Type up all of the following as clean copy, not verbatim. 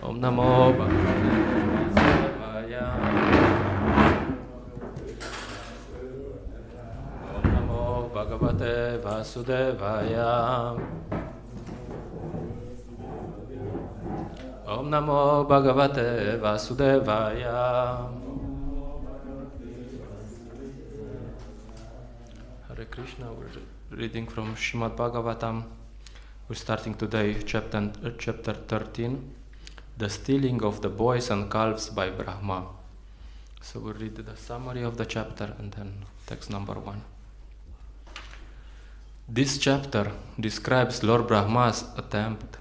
Om Namo Bhagavate Om Namo Bhagavate Vasudevaya. Om Namo Bhagavate Vasudevaya. Hare Krishna, we're reading from Srimad-bhagavatam. We're starting today chapter 13, the stealing of the boys and calves by Brahma. So we'll read the summary of the chapter and then text number 1. This chapter describes Lord Brahma's attempt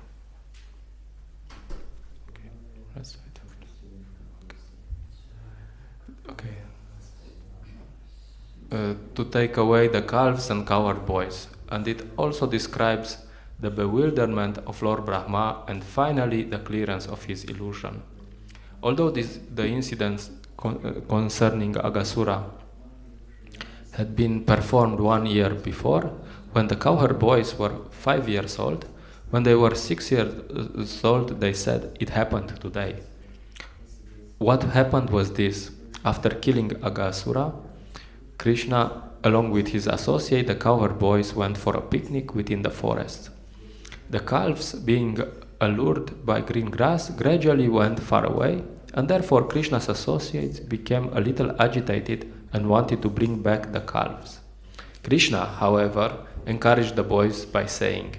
to take away the calves and cowherd boys, and it also describes the bewilderment of Lord Brahma and finally the clearance of his illusion. Although the incidents concerning Aghasura had been performed 1 year before, when the cowherd boys were 5 years old, when they were 6 years old, they said, "It happened today." What happened was this: after killing Aghasura, Krishna, along with his associate, the cowherd boys, went for a picnic within the forest. The calves, being allured by green grass, gradually went far away, and therefore Krishna's associates became a little agitated and wanted to bring back the calves. Krishna, however, encouraged the boys by saying,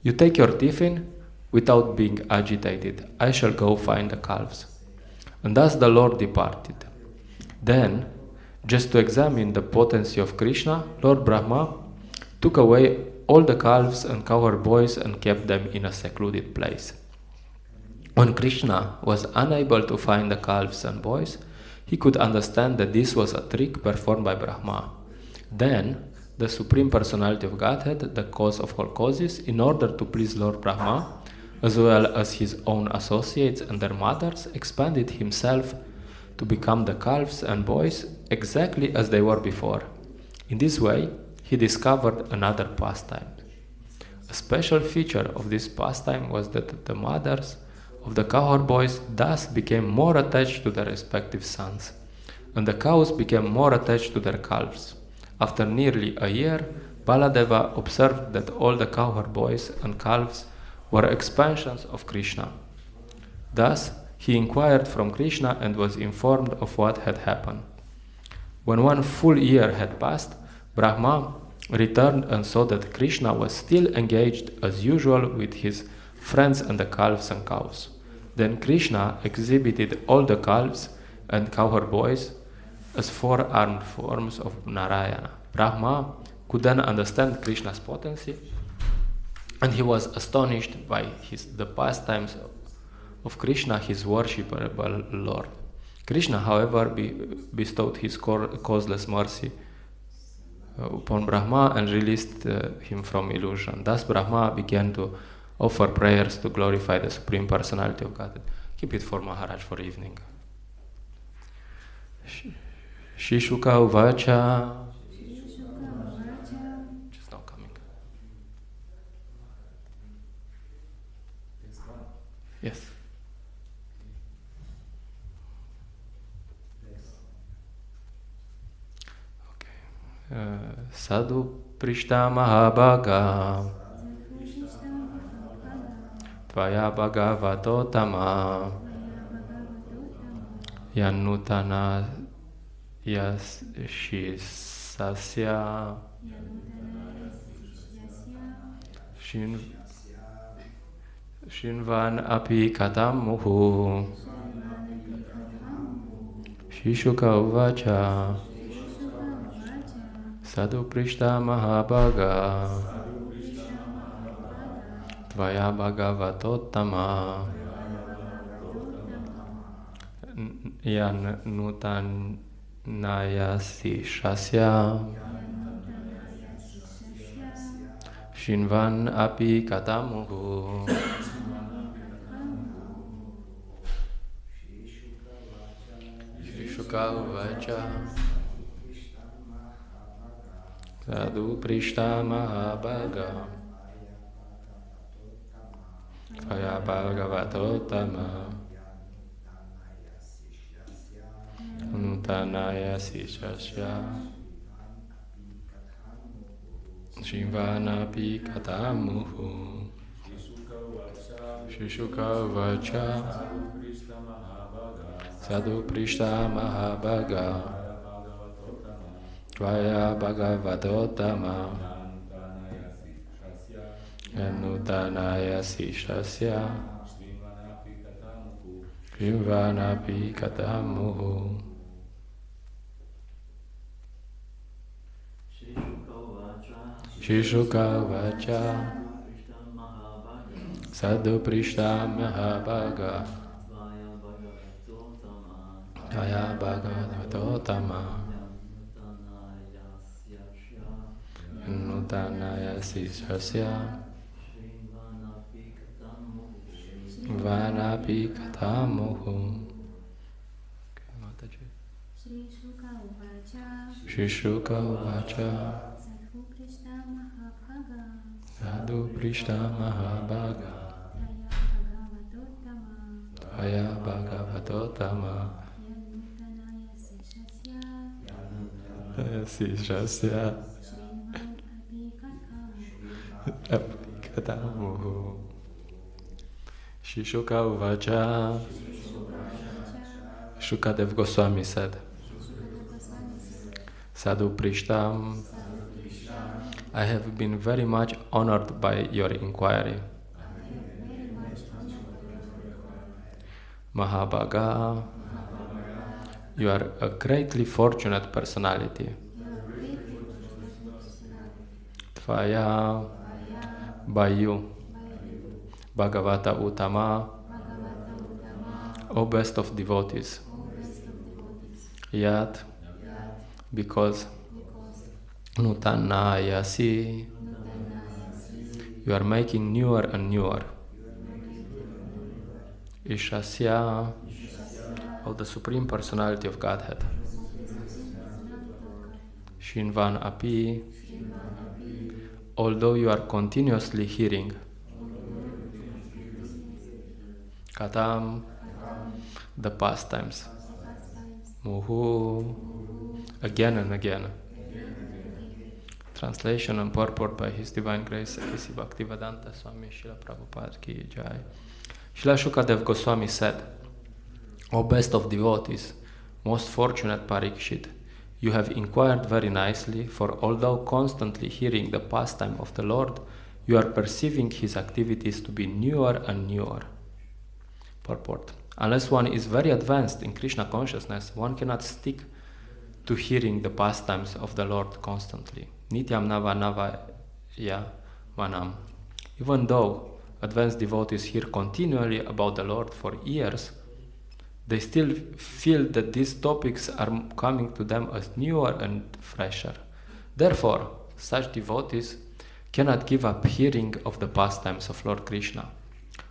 "You take your tiffin without being agitated. I shall go find the calves." And thus the Lord departed. Then, just to examine the potency of Krishna, Lord Brahma took away all the calves and cowherd boys and kept them in a secluded place. When Krishna was unable to find the calves and boys, he could understand that this was a trick performed by Brahma. Then, the Supreme Personality of Godhead, the cause of all causes, in order to please Lord Brahma, as well as his own associates and their mothers, expanded himself to become the calves and boys exactly as they were before. In this way, he discovered another pastime. A special feature of this pastime was that the mothers of the cowherd boys thus became more attached to their respective sons, and the cows became more attached to their calves. After nearly a year, Baladeva observed that all the cowherd boys and calves were expansions of Krishna. Thus, he inquired from Krishna and was informed of what had happened. When 1 full year had passed, Brahma returned and saw that Krishna was still engaged as usual with his friends and the calves and cows. Then Krishna exhibited all the calves and cowherd boys as 4-armed forms of Narayana. Brahma could then understand Krishna's potency, and he was astonished by the pastimes of Krishna, his worshipable Lord. Krishna, however, bestowed his causeless mercy upon Brahma and released him from illusion. Thus Brahma began to offer prayers to glorify the Supreme Personality of Godhead. Keep it for Maharaj for evening. Shishuka uvacha. Just now coming. Yes. Sadhu Prishta Mahabhaga Tvaya Bhagavato Tama Yanutana Yashisasya Shinvan Api Katamuhu Shishuka Uvacha Sadhu Prishta Mahabhaga Tvaya Bhagavatottama Yan Nutanayasi Shasya Shinvan Api Katamuhu. Shishuka Uvacha Sadhu Prishta Mahabhaga Tvaya Bhagavatottama Nutanaya Sishasya Shivanapi Katamuhu Shishuka Vacha Sadhu Prishta Mahabhaga Tvaya Bhagavatotama Nutanaya Sishasya Shivanapi Katamuhu. Shishuka Vacha Sadhu Prishta Mahabhaga Tvaya Bhagavatotama Nutanaya Sishasya Vanapi Katamuhu. Shishuka Vacha Sadhu Prishta Mahabhaga Tvaya Bhagavatotama Sishasya Katamuhu. Shishuka Uvacha. Shukadev Goswami said, Sadhu Prishtam, I have been very much honored by your inquiry. Mahabhaga, you are a greatly fortunate personality. Tvaya, by you. Bhagavata Uttama, O best of devotees. Yat, because Nutanayasi, you are making newer and newer. Ishasya, of the Supreme Personality of Godhead. Shinvan Api, although you are continuously hearing. Katam, the pastimes. Muhu, again and again. Translation and purport by His Divine Grace A.C. Bhaktivedanta Swami Srila Prabhupada Ki Jai. Srila Shukadev Goswami said, O best of devotees, most fortunate Parikshit, you have inquired very nicely, for although constantly hearing the pastime of the Lord, you are perceiving His activities to be newer and newer. Purport. Unless one is very advanced in Krishna consciousness, one cannot stick to hearing the pastimes of the Lord constantly. Nityam nava nava ya manam. Even though advanced devotees hear continually about the Lord for years, they still feel that these topics are coming to them as newer and fresher. Therefore, such devotees cannot give up hearing of the pastimes of Lord Krishna.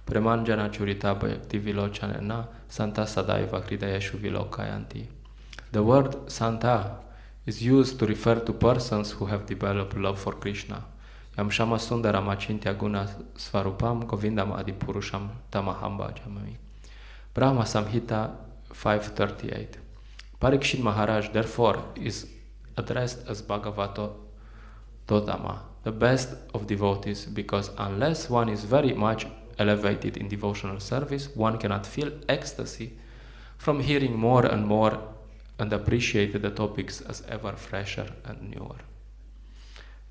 Premanjana churita bhakti vilochanena santa sadaiva hridayeshu vilokayanti. The word santa is used to refer to persons who have developed love for Krishna. Yam shama sundaram achintya guna svarupam govindam adipurusham tamaham bhajami. Brahma Samhita 5.38. Parikshit Maharaj therefore is addressed as Bhagavato Totama, the best of devotees, because unless one is very much elevated in devotional service, one cannot feel ecstasy from hearing more and more and appreciate the topics as ever fresher and newer.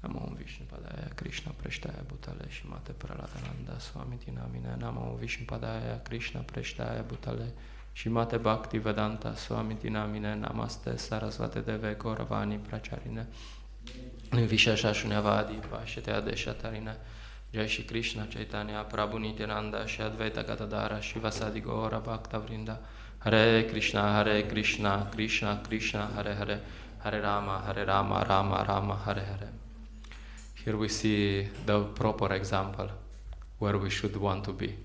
Namo Vishnupadaya Krishna Preshtaya Bhutale Shimate Praladananda Swamiti Namine. Namo Vishnupadaya Krishna Preshtaya Bhutale Shimate Bhakti-vedanta Swamiti Namine. Namaste Sarasvate Deve Gauravani Pracharine Vishashashunyavadi Vashyate Adeshatarine. Jai Shri Krishna Chaitanya Prabhu Nityananda Shri Advaita Gadadara Shivasadi Gaura Bhakta Vrinda. Hare Krishna Krishna Krishna Hare Hare, Hare-rama Rama Rama Hare Hare. Here we see the proper example where we should want to be.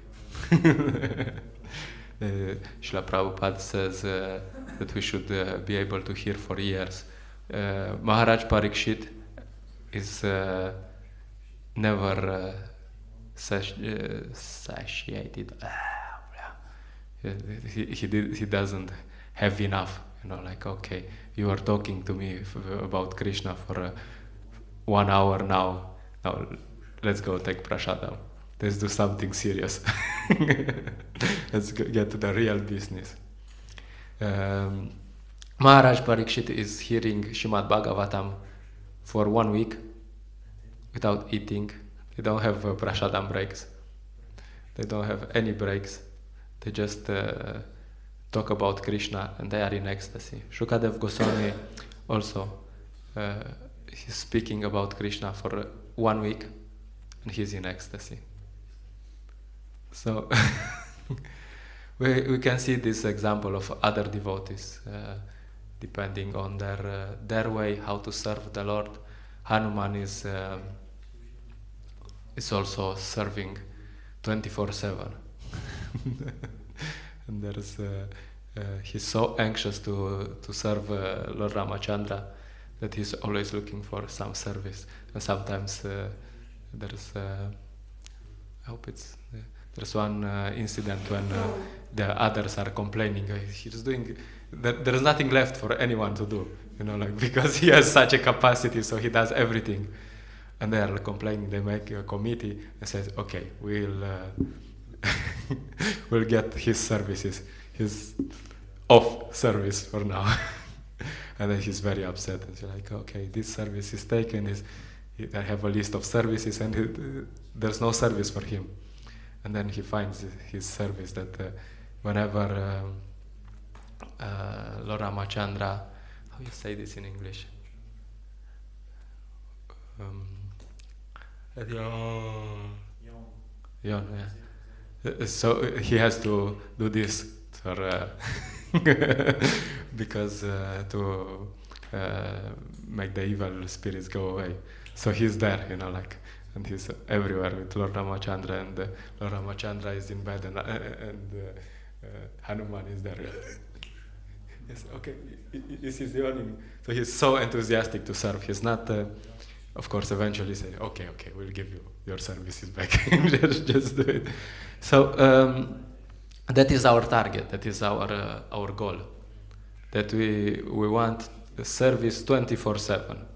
Srila Prabhupada says that we should be able to hear for years. Maharaj Parikshit is never satiated. He doesn't have enough. You know, like, okay, you are talking to me about Krishna for 1 hour now. Now, let's go take prasadam. Let's do something serious. Let's get to the real business. Maharaj Parikshit is hearing srimad-bhagavatam for 1 week without eating. They don't have prasadam breaks. They don't have any breaks. They just talk about Krishna and they are in ecstasy. Shukadev Goswami also, he's speaking about Krishna for 1 week and he's in ecstasy. So we can see this example of other devotees depending on their way how to serve the Lord. Hanuman is also serving 24/7. And there's he's so anxious to serve Lord Ramachandra that he's always looking for some service. And sometimes there's I hope it's there's one incident when the others are complaining. He's doing there's nothing left for anyone to do, you know, like, because he has such a capacity, so he does everything. And they are complaining. They make a committee and says, "Okay, we'll get his services, his off service for now." And then he's very upset. And he's like, "Okay, this service is taken. I have a list of services, and there's no service for him." And then he finds his service that whenever Lord Ramachandra, how you say this in English? Yeah. So he has to do this for because to make the evil spirits go away. So he's there, you know, like, and he's everywhere with Lord Ramachandra, and Lord Ramachandra is in bed, and Hanuman is there. Yes, okay, this is yawning. So he's so enthusiastic to serve. He's not, of course, eventually say, okay, we'll give you your services back. just do it. So that is our target. That is our goal. That we want the service 24/7.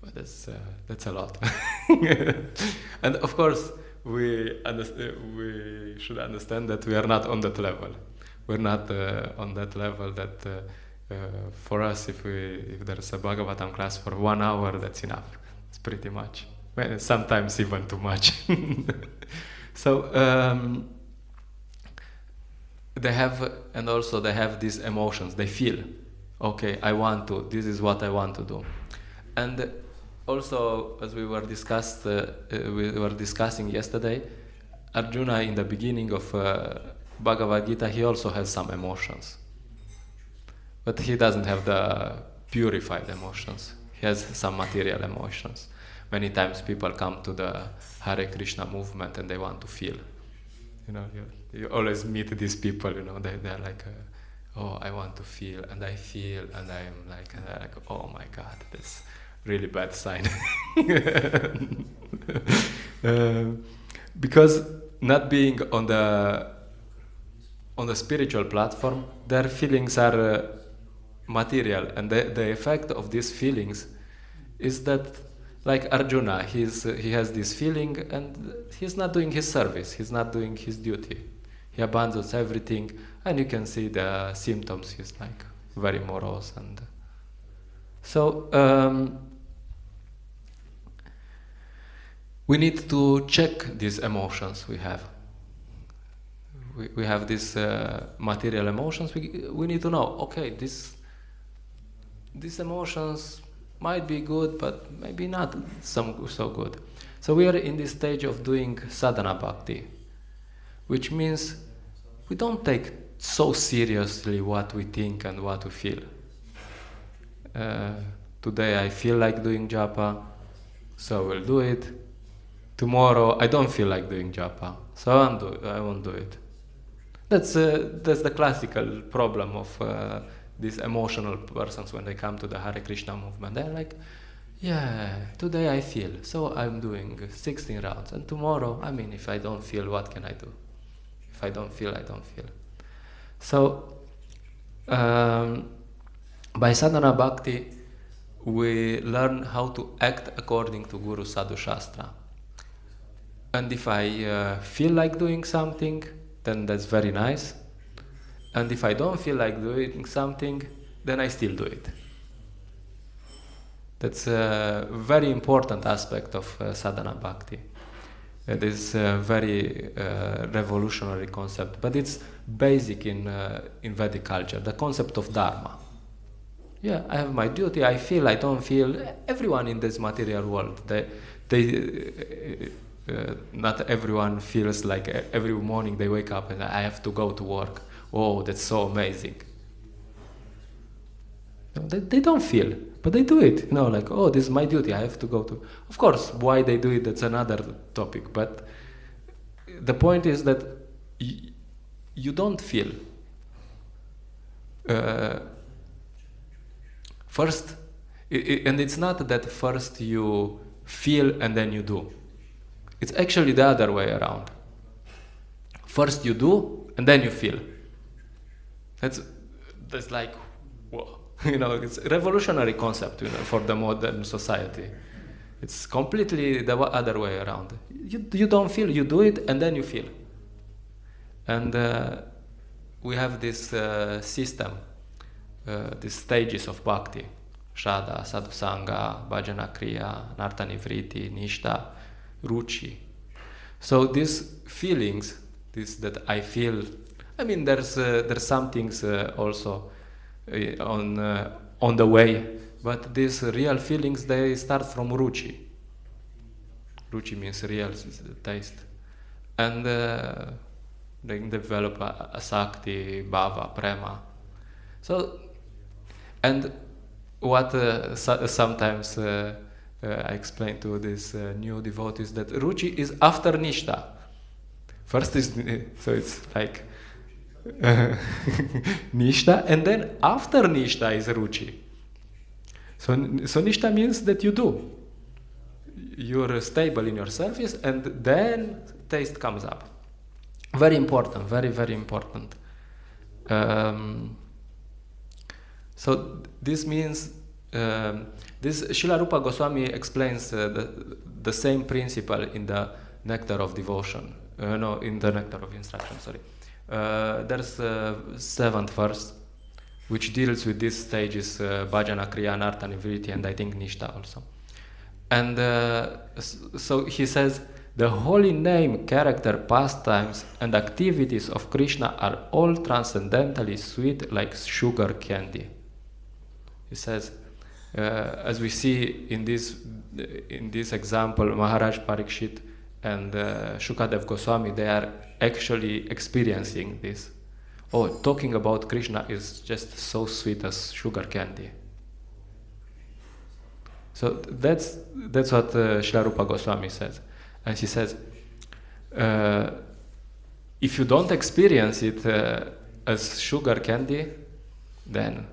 But that's a lot. And of course, we should understand that we are not on that level. We're not on that level that for us, if there's a Bhagavatam class for 1 hour, that's enough. It's pretty much. Well, sometimes even too much. So they have these emotions. They feel, okay, this is what I want to do. And also, as we were discussing yesterday, Arjuna, in the beginning of Bhagavad Gita, he also has some emotions, but he doesn't have the purified emotions. He has some material emotions. Many times people come to the Hare Krishna movement and they want to feel. You know, you always meet these people. You know, they're like, oh, I want to feel, and I feel, and I'm like, oh my God, that's really bad sign. Because not being on the spiritual platform, their feelings are material, and the effect of these feelings is that, like Arjuna, he has this feeling and he's not doing his service, he's not doing his duty. He abandons everything, and you can see the symptoms. He's like very morose, and so we need to check these emotions we have. We have these material emotions. We need to know, okay, these emotions might be good, but maybe not so good. So we are in this stage of doing sadhana bhakti, which means we don't take so seriously what we think and what we feel. Today I feel like doing japa, so I will do it. Tomorrow I don't feel like doing japa, so I won't do it. That's the classical problem of these emotional persons when they come to the Hare Krishna movement. They're like, yeah, today I feel, so I'm doing 16 rounds. And tomorrow, I mean, if I don't feel, what can I do? If I don't feel, I don't feel. So By sadhana bhakti, we learn how to act according to Guru Sadhu Shastra. And if I feel like doing something, then that's very nice. And if I don't feel like doing something, then I still do it. That's a very important aspect of sadhana bhakti. It is a very revolutionary concept, but it's basic in Vedic culture, the concept of dharma. Yeah, I have my duty, I feel, I don't feel. Everyone in this material world, not everyone feels like every morning they wake up and I have to go to work. Oh, that's so amazing. No, they don't feel, but they do it. Like, oh, this is my duty, I have to go to. Of course, why they do it, that's another topic. But the point is that you don't feel. First, and it's not that first you feel and then you do. It's actually the other way around. First you do and then you feel. That's like, whoa. It's a revolutionary concept, for the modern society. It's completely the other way around. You don't feel, you do it, and then you feel. And we have this system, these stages of bhakti: Shraddha, Sadhusanga, Bhajana Kriya, Narta Nivriti, Nishta, Ruchi. So these feelings, this that I feel, there's some things also on the way, but these real feelings, they start from ruchi. Ruchi means real taste, and they develop asakti, bhava, prema. So, and what sometimes I explain to these new devotees, that ruchi is after nishta. First is, so it's like nishta, and then after nishta is ruchi. So nishta means that you do. You're stable in your service, and then taste comes up. Very important, very, very important. So this means, this Srila Rupa Goswami explains the same principle in the Nectar of Devotion. In the Nectar of Instruction, sorry. There's a 7th verse, which deals with these stages, Bhajana, Kriya, Narta, Nivriti, and I think Nishta also. And so he says, the holy name, character, pastimes, and activities of Krishna are all transcendentally sweet like sugar candy. He says, as we see in this example, Maharaj Parikshit and Shukadev Goswami, they are actually experiencing this. Oh, talking about Krishna is just so sweet as sugar candy. So that's what Srila Rupa Goswami says. And he says, if you don't experience it as sugar candy, then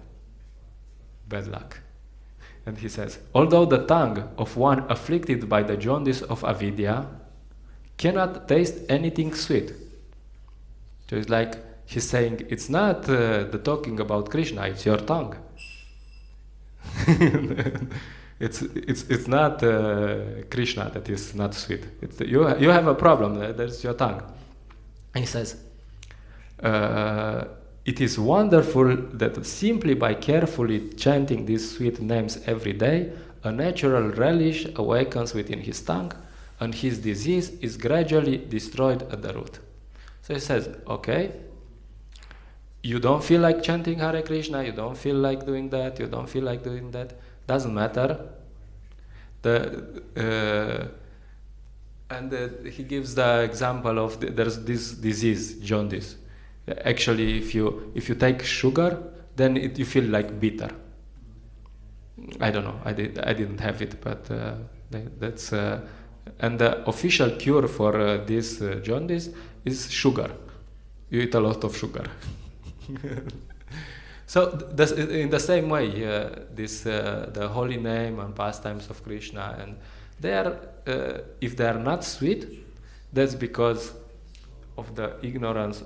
bad luck. And he says, although the tongue of one afflicted by the jaundice of avidya cannot taste anything sweet. So it's like he's saying, it's not the talking about Krishna, it's your tongue. It's not Krishna that is not sweet. You have a problem, that's your tongue. And he says, it is wonderful that simply by carefully chanting these sweet names every day, a natural relish awakens within his tongue, and his disease is gradually destroyed at the root. So he says, okay, you don't feel like chanting Hare Krishna, you don't feel like doing that, you don't feel like doing that, doesn't matter. He gives the example of there's this disease, jaundice. Actually, if you take sugar, then you feel like bitter. I don't know, I didn't have it, but that's and the official cure for this jaundice is sugar. You eat a lot of sugar. So in the same way, the holy name and pastimes of Krishna, and they are, if they are not sweet, that's because of the ignorance,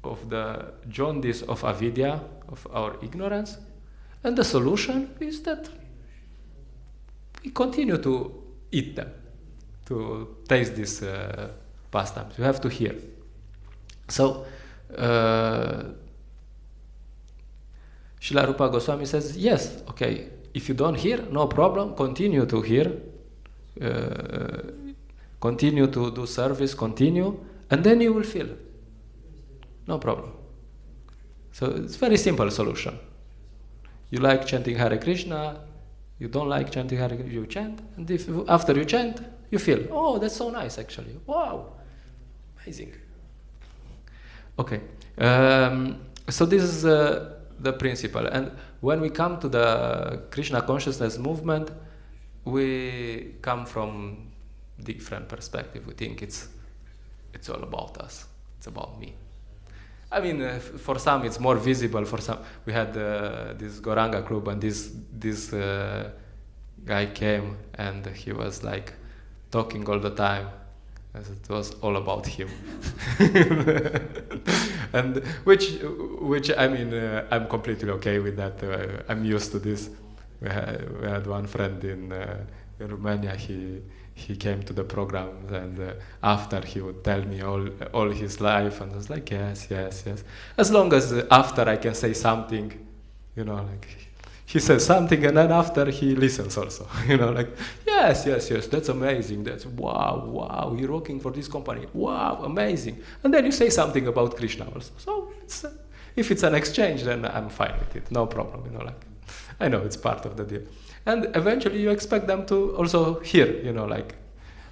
of the jaundice of avidya, of our ignorance, And the solution is that we continue to eat them, to taste these pastimes. You have to hear. So, Srila Rupa Goswami says, yes, okay, if you don't hear, no problem, continue to hear, continue to do service, continue, and then you will feel. No problem. So it's very simple solution. You like chanting Hare Krishna, you don't like chanting Hare Krishna, you chant, and after you chant, you feel, oh, that's so nice actually. Wow, amazing. Okay, so this is the principle. And when we come to the Krishna consciousness movement, we come from different perspective. We think it's all about us. It's about me. I mean, for some it's more visible. For some, we had this Goranga club, and this guy came, and he was like talking all the time, as it was all about him. And which I mean, I'm completely okay with that. I'm used to this. We had one friend in Romania. He came to the program, and after he would tell me all his life, and I was like, yes. As long as after I can say something, like he says something, and then after he listens also, like, yes, that's amazing, that's wow, you're working for this company, wow, amazing. And then you say something about Krishna also. So if it's an exchange, then I'm fine with it, no problem, like, I know it's part of the deal. And eventually you expect them to also hear, like,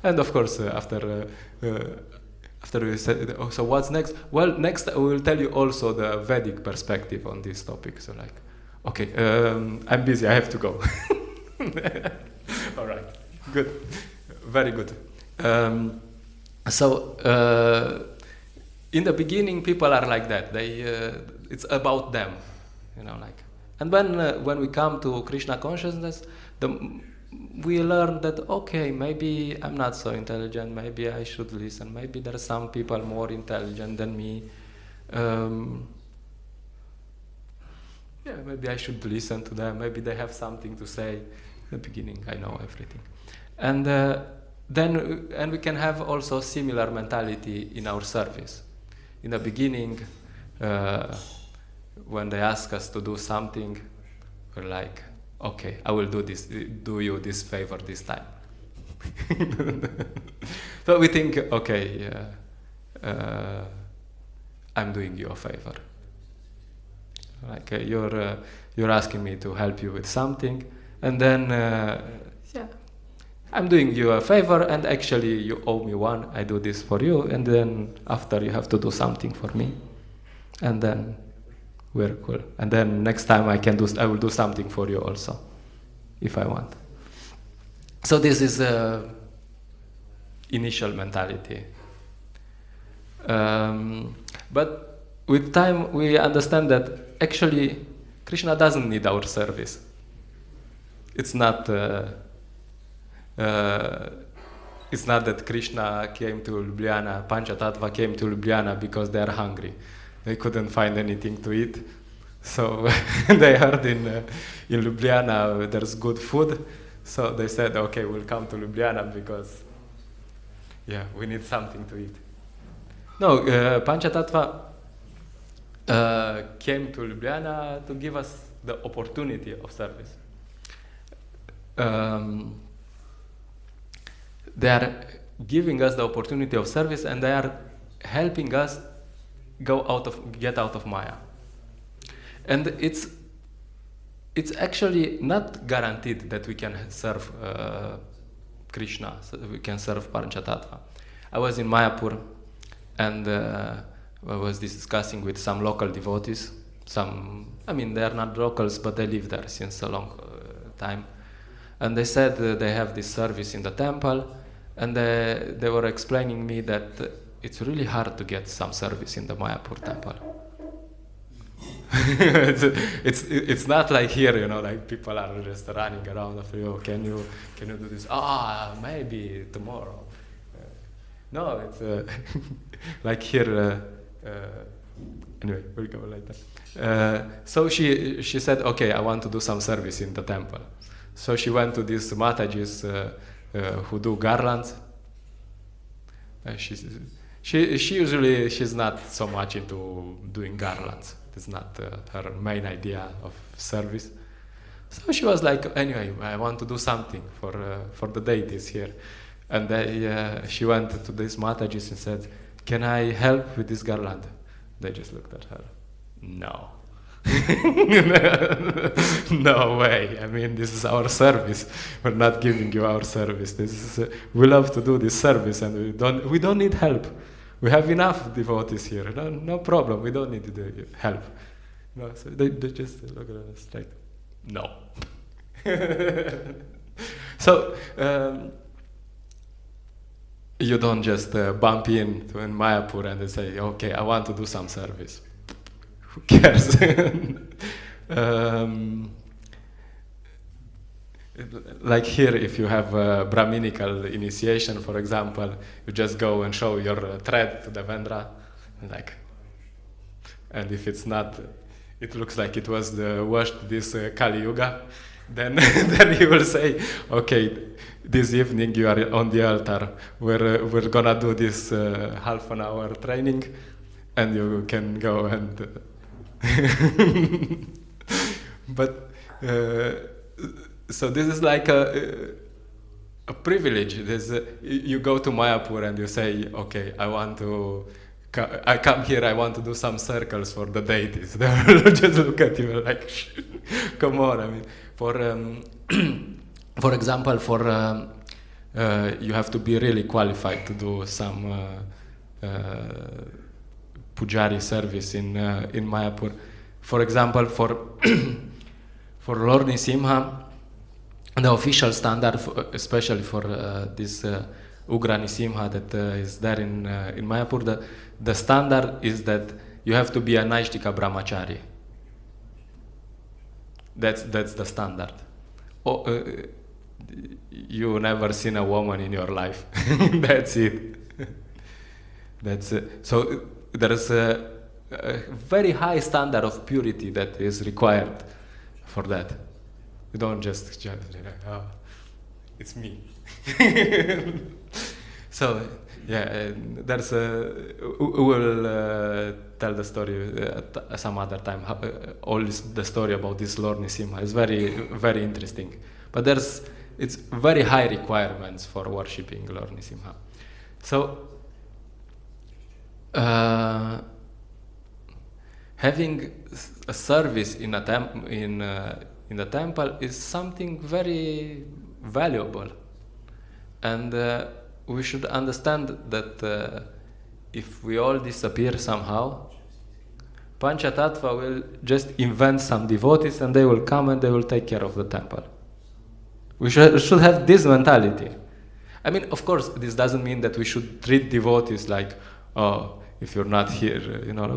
and of course after we said, oh, so what's next? Well, next I will tell you also the Vedic perspective on this topic. So like, okay, I'm busy, I have to go. All right, good, very good. In the beginning, people are like that. It's about them, like. And when we come to Krishna consciousness, we learn that, okay, maybe I'm not so intelligent, maybe I should listen, maybe there are some people more intelligent than me. Maybe I should listen to them, maybe they have something to say. In the beginning, I know everything. And then we can have also similar mentality in our service. In the beginning, when they ask us to do something, we're like, okay, I will do you this favor this time. So we think, okay, I'm doing you a favor. Like you're asking me to help you with something, and then I'm doing you a favor, and actually you owe me one. I do this for you, and then after you have to do something for me, and then we're cool. And then next time I will do something for you also, if I want. So this is initial mentality. But with time we understand that actually Krishna doesn't need our service. It's not that Krishna came to Ljubljana, Panchatattva came to Ljubljana because they are hungry. They couldn't find anything to eat, so they heard in Ljubljana there's good food, so they said, okay, we'll come to Ljubljana because, we need something to eat. No, Panchatattva came to Ljubljana to give us the opportunity of service. They are giving us the opportunity of service, and they are helping us get out of Maya. And it's actually not guaranteed that we can serve Krishna, so we can serve Panchatattva. I was in Mayapur, and I was discussing with some local devotees. They are not locals, but they live there since a long time. And they said they have this service in the temple, and they were explaining me that it's really hard to get some service in the Mayapur temple. it's not like here, like people are just running around of you. Can you do this? Maybe tomorrow. No, it's like here. Anyway, we'll go later. So she said, okay, I want to do some service in the temple. So she went to these Matajis who do garlands. She usually, she's not so much into doing garlands. It's not her main idea of service. So she was like, anyway, I want to do something for the deities here. And she went to these Matajis and said, can I help with this garland? They just looked at her. No. No way. I mean, this is our service. We're not giving you our service. This is we love to do this service, and we don't need help. We have enough devotees here. No problem. We don't need the help. No, so they just look at us like, no. So you don't just bump in Mayapur and they say, okay, I want to do some service. Who cares? Like here, if you have a Brahminical initiation, for example, you just go and show your thread to the Vendra, and if it's not, it looks like it was washed this Kali Yuga, then he will say, okay, this evening you are on the altar. We're gonna do this half an hour training, and you can go and. But so this is like a privilege. You go to Mayapur and you say, okay, I come here, I want to do some circles for the deities. They will just look at you like, come on. I mean, for example, you have to be really qualified to do some pujari service in Mayapur. For example, for Lord Nisimha, the official standard, especially for this Ugra Nisimha that is there in Mayapur, the standard is that you have to be a Naishtika Brahmachari. That's the standard. You never seen a woman in your life. That's it. That's it. So there is a very high standard of purity that is required for that. You don't just oh, it's me. So yeah, there's we will tell the story some other time. The story about this Lord Nisimha is very, very interesting. But it's very high requirements for worshipping Lord Nisimha. So having a service in the temple is something very valuable, and we should understand that if we all disappear somehow, Panchatattva will just invent some devotees and they will come and they will take care of the temple. We should have this mentality. I mean, of course, this doesn't mean that we should treat devotees like, oh, if you're not here,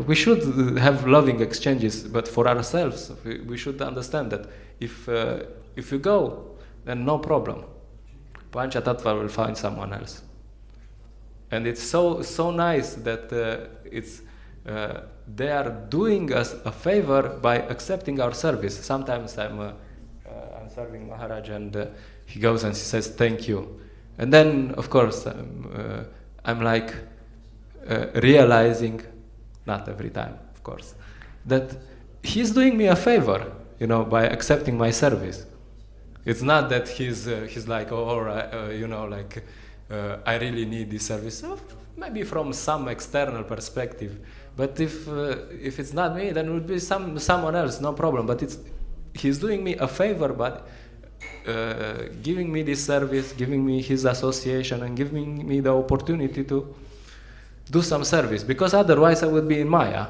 we should have loving exchanges, but for ourselves, we should understand that if you go, then no problem. Panchatattva will find someone else. And it's so nice that they are doing us a favor by accepting our service. Sometimes I'm serving Maharaj and he goes and he says thank you. And then, of course, I'm like realizing, not every time, of course, that he's doing me a favor, by accepting my service. It's not that he's like, I really need this service. So maybe from some external perspective, but if it's not me, then it would be someone else, no problem. But he's doing me a favor, but giving me this service, giving me his association, and giving me the opportunity to do some service, because otherwise I would be in Maya.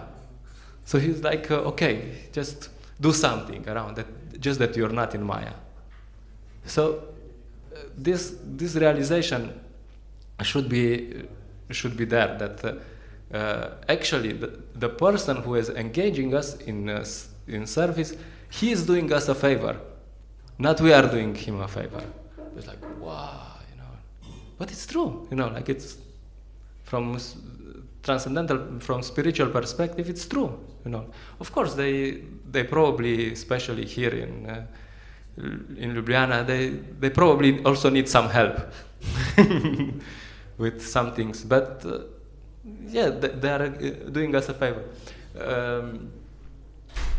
So he's like, okay, just do something around that, just that you're not in Maya. So this realization should be there, that actually the person who is engaging us in service, he is doing us a favor, not we are doing him a favor. It's like, wow, but it's true, it's from transcendental, from spiritual perspective, it's true. Of course, they probably, especially here in Ljubljana, they probably also need some help with some things. But yeah, they are doing us a favor.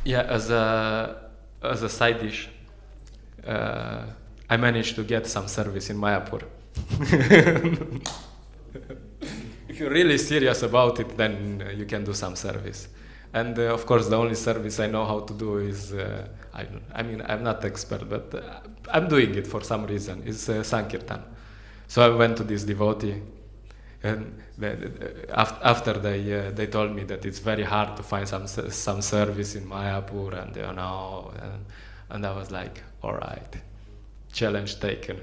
As a side dish, I managed to get some service in Mayapur. If you're really serious about it, then you can do some service. And of course, the only service I know how to do is, I'm not expert, but I'm doing it for some reason, is Sankirtan. So I went to this devotee, and after they told me that it's very hard to find some service in Mayapur, and I was like, all right, challenge taken.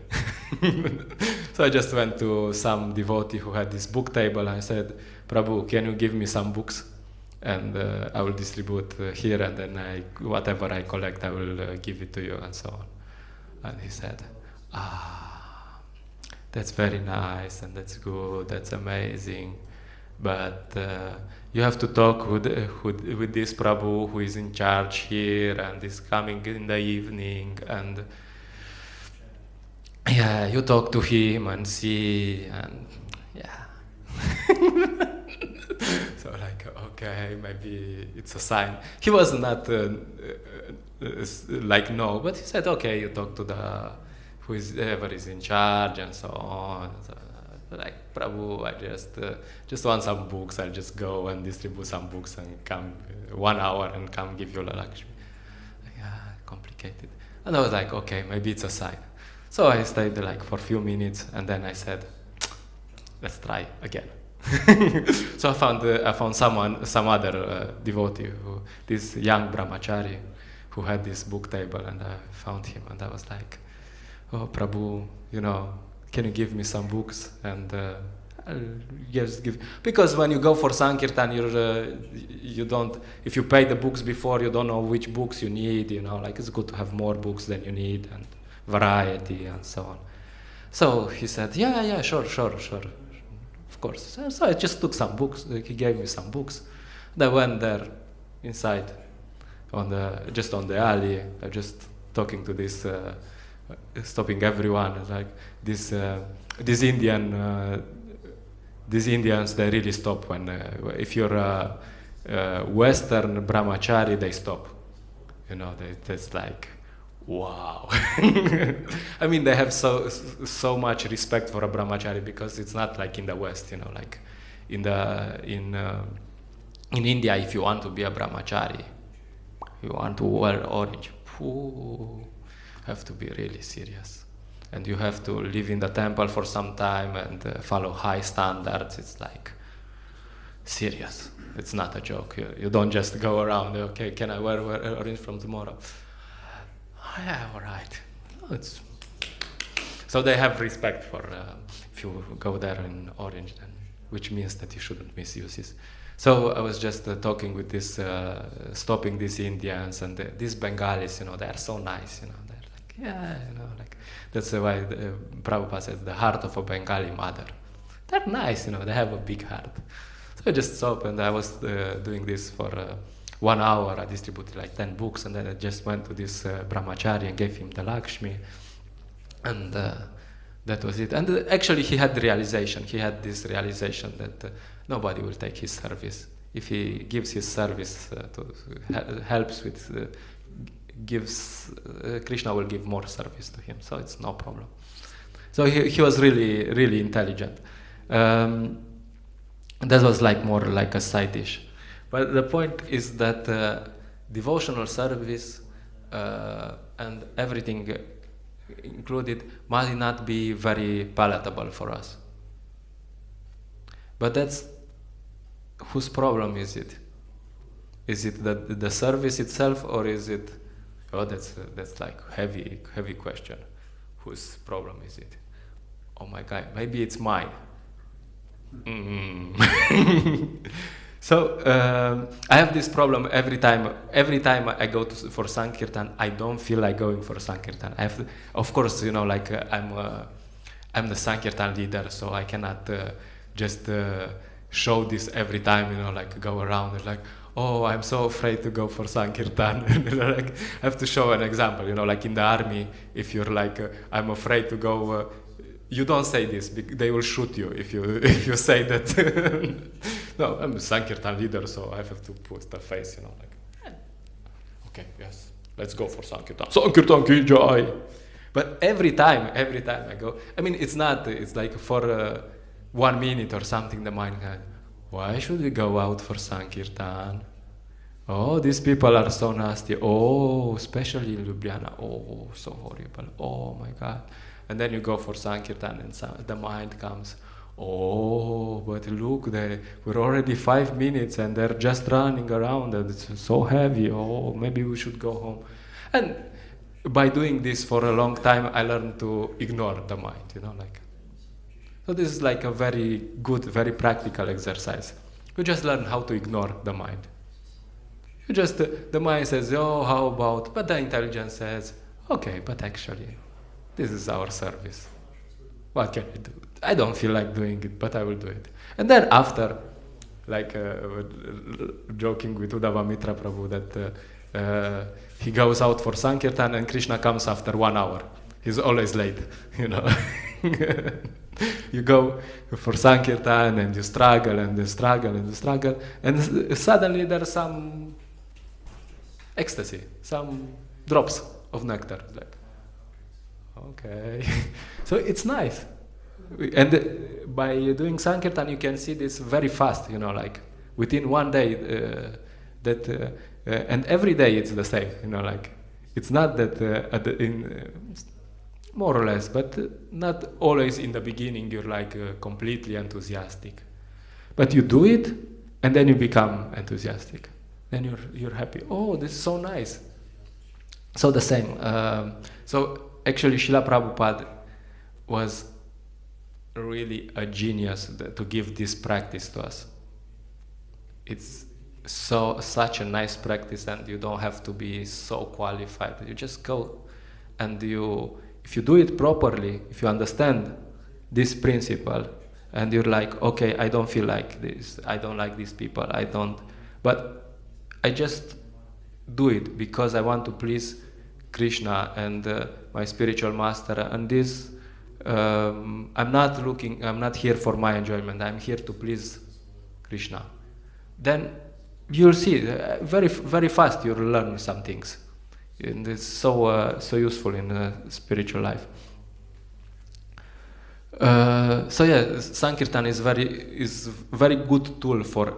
So I just went to some devotee who had this book table, and I said, Prabhu, can you give me some books? And I will distribute here, and then whatever I collect, I will give it to you, and so on. And he said, that's very nice, and that's good, that's amazing, but you have to talk with this Prabhu who is in charge here, and is coming in the evening, and yeah, you talk to him and see, and yeah. So like, okay, maybe it's a sign. He was not like no, but he said, okay, you talk to whoever is in charge and so on. So, like, Prabhu, I just want some books. I'll just go and distribute some books and come 1 hour and come give you Lakshmi. Yeah, complicated. And I was like, okay, maybe it's a sign. So I stayed like for a few minutes, and then I said, let's try again. So I found some other devotee, this young brahmachari, who had this book table, and I found him, and I was like, oh, Prabhu, can you give me some books? And I'll just give, because when you go for Sankirtan, you don't, if you pay the books before, you don't know which books you need, like it's good to have more books than you need, and variety, and so on. So he said, yeah, sure, of course. So I just took some books, he gave me some books. And I went there, inside, just on the alley, I just talking to this, stopping everyone, like these Indians, they really stop when, if you're a Western brahmachari, they stop. That's like, wow. I mean, they have so much respect for a brahmachari, because it's not like in the West, like in India, if you want to be a brahmachari, you want to wear orange, have to be really serious, and you have to live in the temple for some time and follow high standards. It's like serious. It's not a joke. You don't just go around, okay, can I wear orange from tomorrow? Yeah, all right. So they have respect for if you go there in orange, then, which means that you shouldn't misuse it. So I was just talking with this, stopping these Indians and these Bengalis. They are so nice. They're like, yeah, like that's why Prabhupada says the heart of a Bengali mother. They're nice. They have a big heart. So I just stopped, and I was doing this for 1 hour. I distributed like 10 books, and then I just went to this brahmachari and gave him the Lakshmi, and that was it. And actually he had the realization. He had this realization that nobody will take his service. If he gives his service, helps with, Krishna will give more service to him, so it's no problem. So he was really, really intelligent. That was like more like a side dish. But the point is that devotional service and everything included might not be very palatable for us. But that's whose problem is it? Is it the service itself, or is it? Oh, that's like heavy question. Whose problem is it? Oh my God, maybe it's mine. So I have this problem every time I go for Sankirtan. I don't feel like going for Sankirtan. I have to, of course, like I'm the Sankirtan leader, so I cannot just show this every time, like go around and like, oh, I'm so afraid to go for Sankirtan. Like, I have to show an example, like in the army, if you're like, I'm afraid to go, you don't say this, they will shoot you if you say that. No, I'm a Sankirtan leader, so I have to put the face, like, okay, yes, let's go for Sankirtan. Sankirtan ki jai. But every time I go, I mean, it's like for 1 minute or something, the mind goes, why should we go out for Sankirtan? Oh, these people are so nasty. Oh, especially in Ljubljana. Oh, so horrible. Oh my God. And then you go for Sankirtan and the mind comes, oh, but look, we're already 5 minutes and they're just running around and it's so heavy. Oh, maybe we should go home. And by doing this for a long time, I learned to ignore the mind, like. So this is like a very good, very practical exercise. You just learn how to ignore the mind. The mind says, oh, how about, but the intelligence says, okay, but actually, this is our service. What can we do? I don't feel like doing it, but I will do it. And then after, like joking with Uddhava Mitra Prabhu that he goes out for Sankirtan and Krishna comes after 1 hour. He's always late, You go for Sankirtan and you struggle and you struggle and you struggle, and suddenly there's some ecstasy, some drops of nectar. Like, okay. So it's nice. And by doing Sankirtan, you can see this very fast, like within 1 day, and every day it's the same, like it's not that more or less, but not always in the beginning you're like completely enthusiastic. But you do it, and then you become enthusiastic. Then you're happy. Oh, this is so nice. So the same. So actually, Srila Prabhupada was really a genius to give this practice to us. It's such a nice practice, and you don't have to be so qualified. You just go, and if you do it properly, if you understand this principle, and you're like, okay, I don't feel like this, I don't like these people, but I just do it because I want to please Krishna and my spiritual master, and this, I'm not here for my enjoyment, I'm here to please Krishna. Then you'll see, very, very fast you'll learn some things. And it's so useful in spiritual life. So yeah, Sankirtan is very good tool for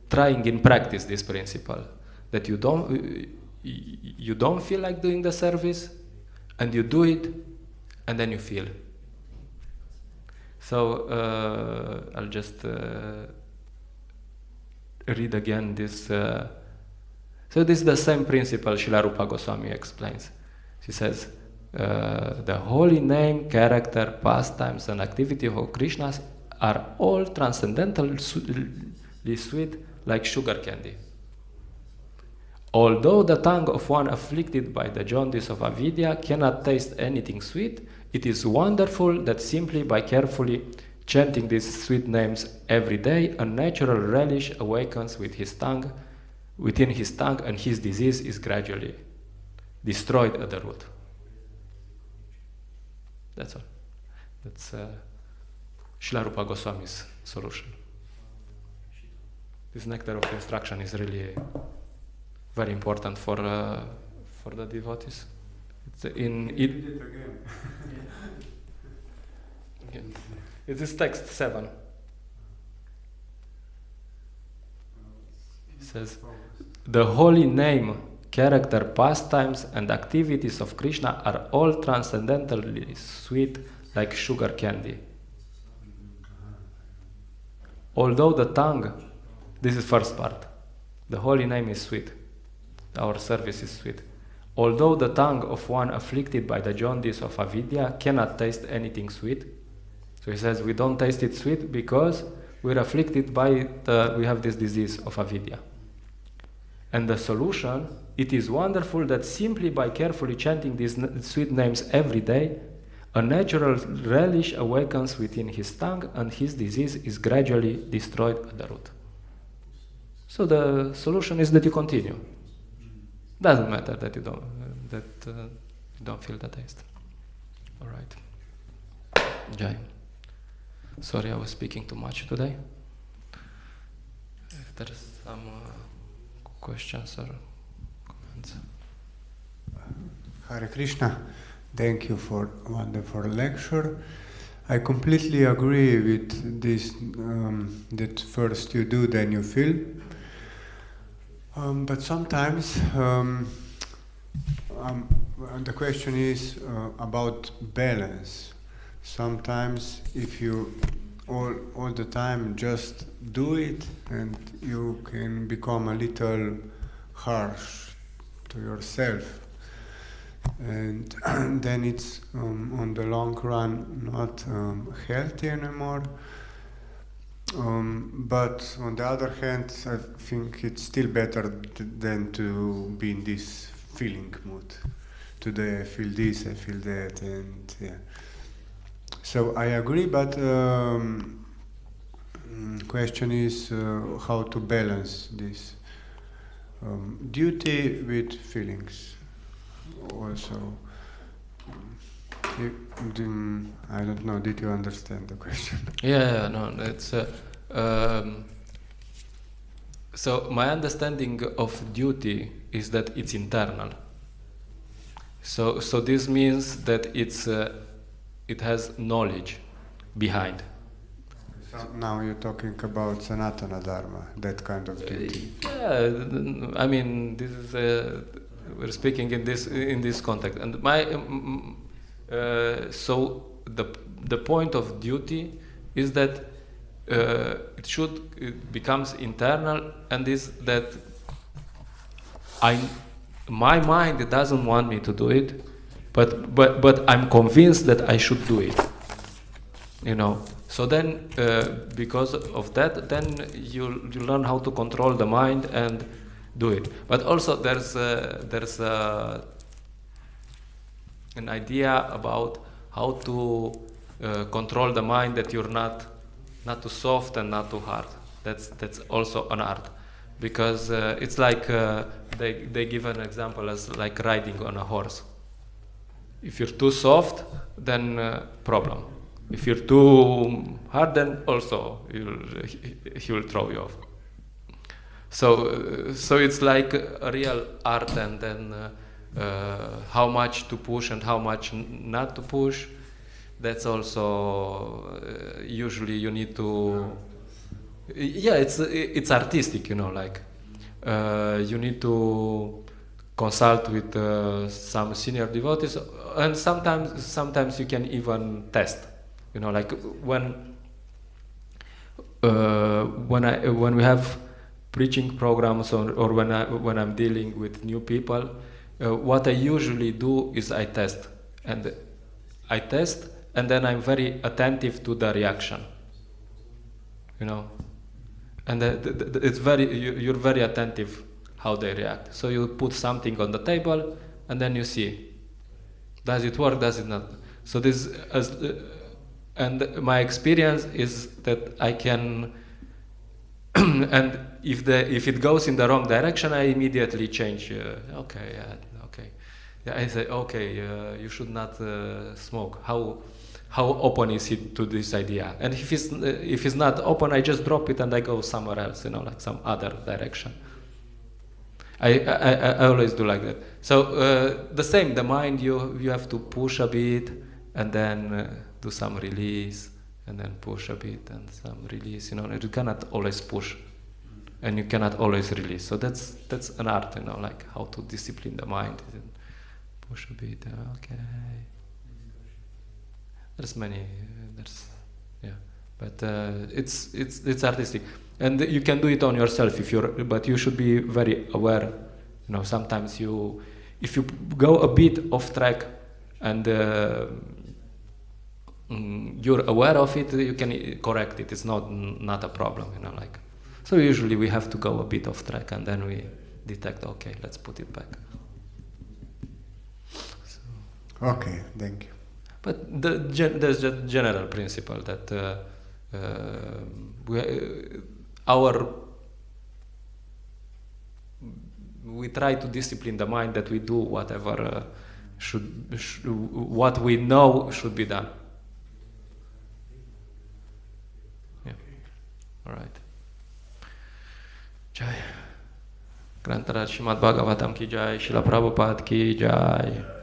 trying in practice this principle, that you don't feel like doing the service, and you do it, and then you feel. So I'll just read again this. So this is the same principle Srila Rupa Goswami explains. She says, the holy name, character, pastimes, and activity of Krishna are all transcendentally sweet like sugar candy. Although the tongue of one afflicted by the jaundice of avidya cannot taste anything sweet, it is wonderful that simply by carefully chanting these sweet names every day, a natural relish awakens within his tongue, and his disease is gradually destroyed at the root. That's all. That's Srila Rupa Goswami's solution. This nectar of instruction is really very important for the devotees. It's it is text 7. It says, the holy name, character, pastimes, and activities of Krishna are all transcendentally sweet like sugar candy. Although the tongue, this is first part, the holy name is sweet, our service is sweet. Although the tongue of one afflicted by the jaundice of avidya cannot taste anything sweet, so he says we don't taste it sweet because we're afflicted by we have this disease of avidya. And the solution, it is wonderful that simply by carefully chanting these sweet names every day, A natural relish awakens within his tongue, and his disease is gradually destroyed at the root. So the solution is that you continue. Doesn't matter that you don't feel the taste. All right. Jai. Sorry, I was speaking too much today. If there is some questions or comments. Hare Krishna, thank you for a wonderful lecture. I completely agree with this, that first you do, then you feel. But sometimes the question is about balance. Sometimes if you all the time just do it, and you can become a little harsh to yourself, and then it's on the long run not healthy anymore. But on the other hand, I think it's still better than to be in this feeling mood. Today I feel this, I feel that, and yeah. So I agree, but question is how to balance this duty with feelings. Also, I don't know. Did you understand the question? Yeah, no, it's. So my understanding of duty is that it's internal. So this means that it has knowledge behind. So now you're talking about Sanatana Dharma, that kind of duty. Yeah, I mean, this is we're speaking in this context, and my so the point of duty is that it becomes internal, and is that my mind doesn't want me to do it, but I'm convinced that I should do it. You know. So then, because of that, then you learn how to control the mind and do it. But also there's an idea about how to control the mind, that you're not too soft and not too hard. That's also an art, because it's like they give an example as like riding on a horse. If you're too soft, then problem. If you're too hard, then also he will throw you off. So it's like a real art, and then how much to push and how much not to push. That's also usually you need to. Yeah, it's artistic, you know. Like you need to consult with some senior devotees, and sometimes you can even test. You know, like when we have preaching programs, or when I'm dealing with new people, what I usually do is I test, and then I'm very attentive to the reaction. You know, and you're very attentive how they react. So you put something on the table, and then you see, does it work? Does it not? So this and my experience is that I can, and if it goes in the wrong direction, I immediately change. Okay. Yeah, I say, okay, you should not smoke. How open is he to this idea? And if it's not open, I just drop it and I go somewhere else. You know, like some other direction. I always do like that. So the same, the mind, you have to push a bit, and then do some release, and then push a bit and some release. You know, you cannot always push, and you cannot always release. So that's an art, you know, like how to discipline the mind. Push a bit, okay. But it's artistic, and you can do it on yourself but you should be very aware. You know, sometimes if you go a bit off track, and you're aware of it, you can correct it. It's not a problem, you know, like. So usually we have to go a bit off track, and then we detect, okay, let's put it back. Okay, thank you. But there's a general principle that we try to discipline the mind that we do whatever what we know should be done. Yeah. All right. Jai. Grantaraj Srimad-bhagavatam ki jai, Srila Prabhupada ki jai.